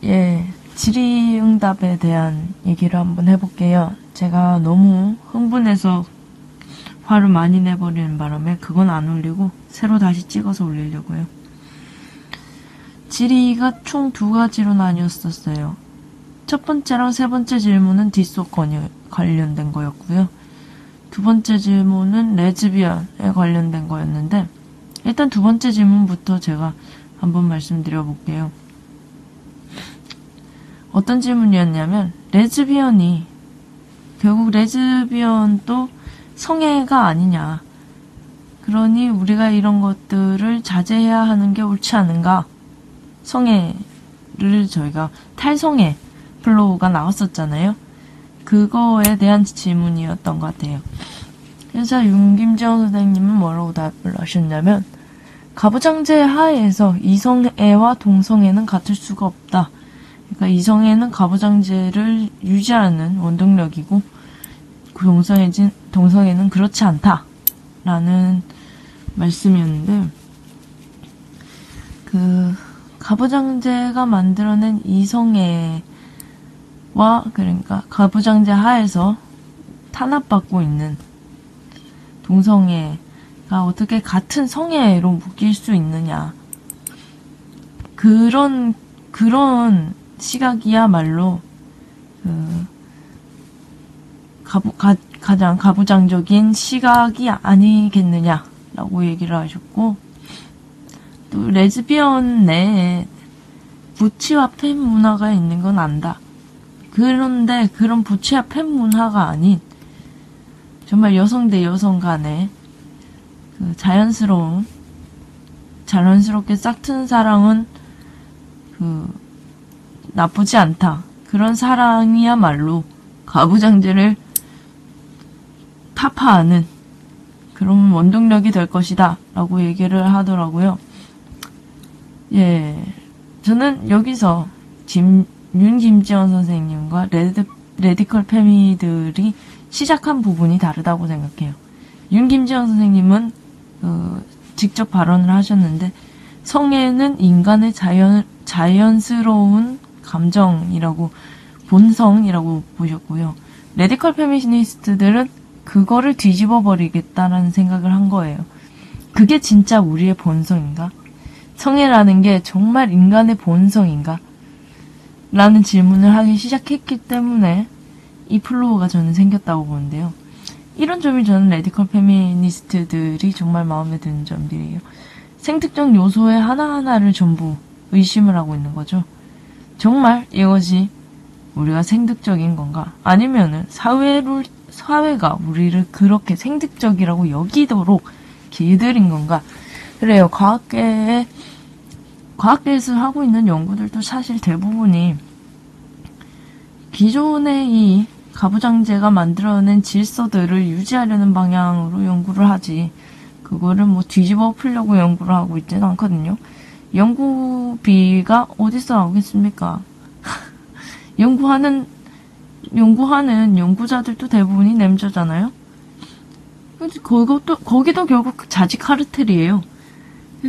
예, 질의응답에 대한 얘기를 한번 해볼게요. 제가 너무 흥분해서 화를 많이 내버리는 바람에 그건 안 올리고 새로 다시 찍어서 올리려고요. 질의가 총 2가지로 나뉘었었어요. 첫 번째랑 세 번째 질문은 뒷속 관련된 거였고요. 두 번째 질문은 레즈비언에 관련된 거였는데, 일단 두 번째 질문부터 제가 한번 말씀드려 볼게요. 어떤 질문이었냐면, 레즈비언이 결국 레즈비언도 성애가 아니냐, 그러니 우리가 이런 것들을 자제해야 하는 게 옳지 않은가. 성애를 저희가 탈성애 플로우가 나왔었잖아요. 그거에 대한 질문이었던 것 같아요. 그래서 윤김지영 선생님은 뭐라고 답을 하셨냐면, 가부장제 하에서 이성애와 동성애는 같을 수가 없다. 그러니까 이성애는 가부장제를 유지하는 원동력이고, 동성애는 그렇지 않다. 라는 말씀이었는데, 가부장제가 만들어낸 이성애와, 그러니까 가부장제 하에서 탄압받고 있는 동성애가 어떻게 같은 성애로 묶일 수 있느냐. 그런 시각이야말로 가장 가부장적인 시각이 아니겠느냐라고 얘기를 하셨고, 또 레즈비언 내에 부치와 팬 문화가 있는 건 안다. 그런데 그런 부치와 팬 문화가 아닌 정말 여성 대 여성 간의 자연스럽게 싹튼 사랑은 나쁘지 않다. 그런 사랑이야말로 가부장제를 타파하는 그런 원동력이 될 것이다. 라고 얘기를 하더라고요. 예. 저는 여기서 김지원 선생님과 레디컬 페미들이 시작한 부분이 다르다고 생각해요. 김지원 선생님은 직접 발언을 하셨는데, 성애는 인간의 자연스러운 감정이라고, 본성이라고 보셨고요. 레디컬 페미니스트들은 그거를 뒤집어 버리겠다라는 생각을 한 거예요. 그게 진짜 우리의 본성인가? 성애라는 게 정말 인간의 본성인가? 라는 질문을 하기 시작했기 때문에 이 플로우가 저는 생겼다고 보는데요. 이런 점이 저는 레디컬 페미니스트들이 정말 마음에 드는 점들이에요. 생특적 요소의 하나하나를 전부 의심을 하고 있는 거죠. 정말 이것이 우리가 생득적인 건가? 아니면은 사회가 우리를 그렇게 생득적이라고 여기도록 길들인 건가? 그래요. 과학계에서 하고 있는 연구들도 사실 대부분이 기존의 이 가부장제가 만들어낸 질서들을 유지하려는 방향으로 연구를 하지, 그거를 뭐 뒤집어 풀려고 연구를 하고 있지는 않거든요. 연구비가 어디서 나오겠습니까? 연구하는 연구자들도 대부분이 냄저잖아요. 거기도 결국 자직 카르텔이에요.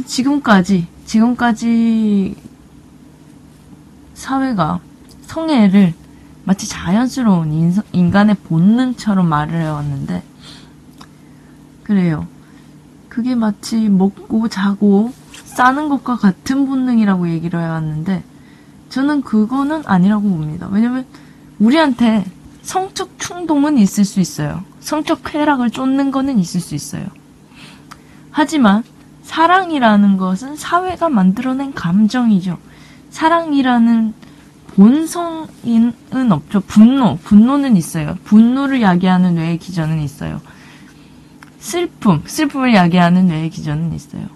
지금까지 사회가 성애를 마치 자연스러운 인간의 본능처럼 말을 해왔는데, 그래요. 그게 마치 먹고 자고 싸는 것과 같은 본능이라고 얘기를 해왔는데, 저는 그거는 아니라고 봅니다. 왜냐면 우리한테 성적 충동은 있을 수 있어요. 성적 쾌락을 쫓는 거는 있을 수 있어요. 하지만 사랑이라는 것은 사회가 만들어낸 감정이죠. 사랑이라는 본성은 없죠. 분노는 있어요. 분노를 야기하는 뇌의 기전은 있어요. 슬픔을 야기하는 뇌의 기전은 있어요.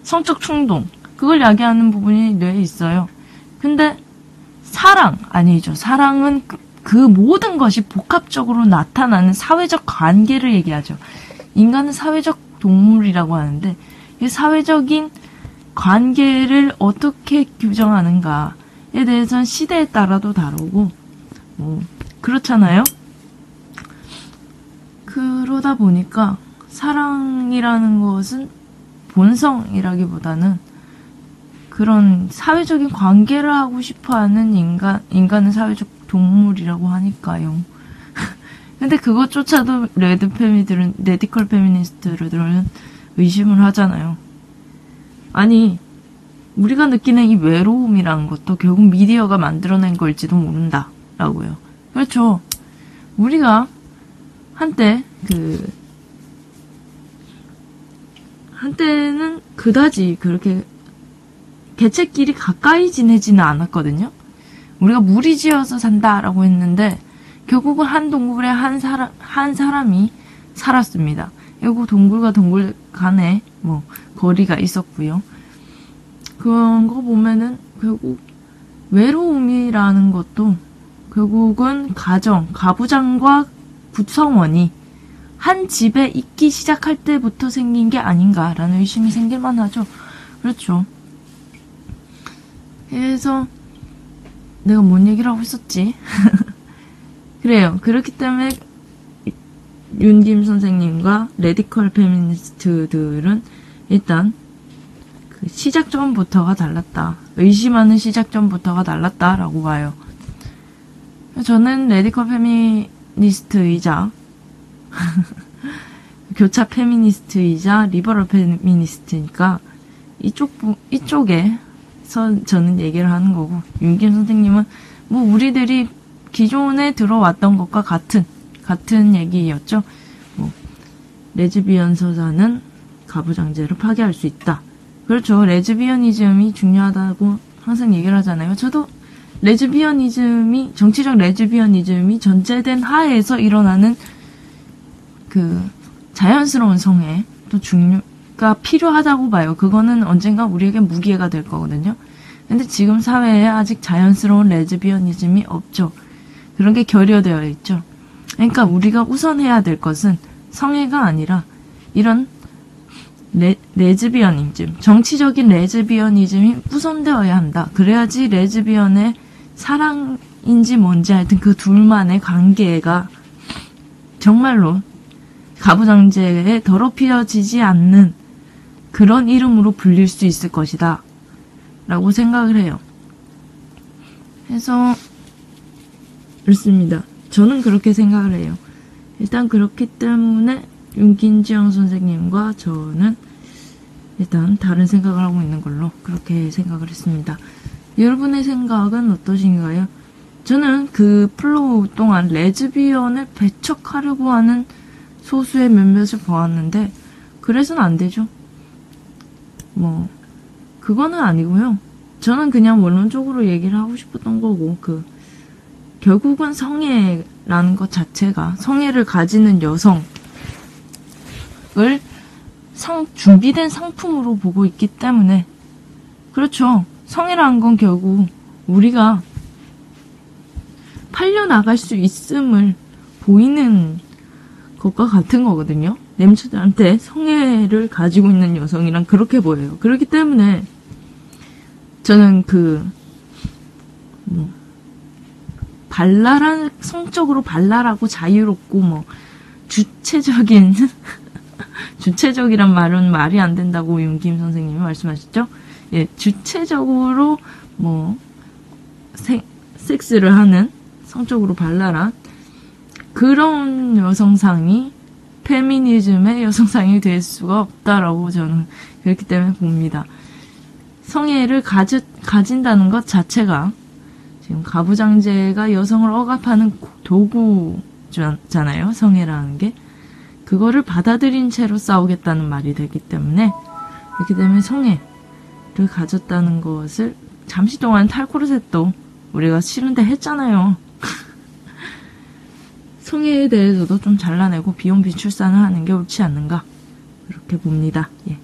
성적 충동, 그걸 야기하는 부분이 뇌에 있어요. 근데 사랑은 그 모든 것이 복합적으로 나타나는 사회적 관계를 얘기하죠. 인간은 사회적 동물이라고 하는데, 이 사회적인 관계를 어떻게 규정하는가에 대해서는 시대에 따라도 다르고, 그렇잖아요? 그러다 보니까 사랑이라는 것은 본성이라기보다는 그런 사회적인 관계를 하고 싶어하는 인간은 사회적 동물이라고 하니까요. 근데 그것조차도 레디컬 페미니스트들은 의심을 하잖아요. 아니, 우리가 느끼는 이 외로움이라는 것도 결국 미디어가 만들어낸 걸지도 모른다. 라고요. 그렇죠. 우리가 한때는 그다지 그렇게 개체끼리 가까이 지내지는 않았거든요. 우리가 무리지어서 산다라고 했는데, 결국은 한 동굴에 한 사람이 살았습니다. 결국 동굴과 동굴 간에 거리가 있었고요. 그런 거 보면은 결국 외로움이라는 것도 결국은 가부장과 구성원이 한 집에 있기 시작할 때부터 생긴 게 아닌가라는 의심이 생길만 하죠. 그렇죠. 그래서 내가 뭔 얘기를 하고 있었지? 그래요. 그렇기 때문에 윤김 선생님과 레디컬 페미니스트들은 일단 그 시작점부터가 달랐다. 의심하는 시작점부터가 달랐다라고 봐요. 저는 레디컬 페미니스트이자 교차 페미니스트이자 리버럴 페미니스트니까 이쪽에서 저는 얘기를 하는 거고, 윤김 선생님은 우리들이 기존에 들어왔던 것과 같은 얘기였죠. 레즈비언 서사는 가부장제를 파괴할 수 있다. 그렇죠. 레즈비언이즘이 중요하다고 항상 얘기를 하잖아요. 저도 정치적 레즈비언이즘이 전제된 하에서 일어나는 그 자연스러운 성애, 가 필요하다고 봐요. 그거는 언젠가 우리에게 무기해가 될 거거든요. 근데 지금 사회에 아직 자연스러운 레즈비언이즘이 없죠. 그런 게 결여되어 있죠. 그러니까 우리가 우선 해야 될 것은 성애가 아니라 이런 레즈비언이즘, 정치적인 레즈비언이즘이 우선되어야 한다. 그래야지 레즈비언의 사랑인지 뭔지 하여튼 그 둘만의 관계가 정말로 가부장제에 더럽혀지지 않는 그런 이름으로 불릴 수 있을 것이다. 라고 생각을 해요. 그래서 그렇습니다. 저는 그렇게 생각을 해요. 일단 그렇기 때문에 윤긴지영 선생님과 저는 일단 다른 생각을 하고 있는 걸로 그렇게 생각을 했습니다. 여러분의 생각은 어떠신가요? 저는 그 플로우 동안 레즈비언을 배척하려고 하는 소수의 몇몇을 보았는데 그래서는 안 되죠. 그거는 아니고요. 저는 그냥 원론적으로 얘기를 하고 싶었던 거고, 결국은 성애라는 것 자체가, 성애를 가지는 여성을 준비된 상품으로 보고 있기 때문에, 그렇죠. 성애라는 건 결국 우리가 팔려나갈 수 있음을 보이는 것과 같은 거거든요. 램처들한테 성애를 가지고 있는 여성이란 그렇게 보여요. 그렇기 때문에 저는 성적으로 발랄하고 자유롭고 주체적이란 말은 말이 안 된다고 윤김 선생님이 말씀하셨죠? 예, 주체적으로 섹스를 하는 성적으로 발랄한 그런 여성상이 페미니즘의 여성상이 될 수가 없다라고 저는 그렇기 때문에 봅니다. 성애를 가진다는 것 자체가 지금 가부장제가 여성을 억압하는 도구잖아요. 성애라는 게. 그거를 받아들인 채로 싸우겠다는 말이 되기 때문에 그렇기 때문에 성애를 가졌다는 것을 잠시 동안 탈코르셋도 우리가 싫은데 했잖아요. 성애에 대해서도 좀 잘라내고 비혼 비출산을 하는 게 옳지 않는가 그렇게 봅니다. 예.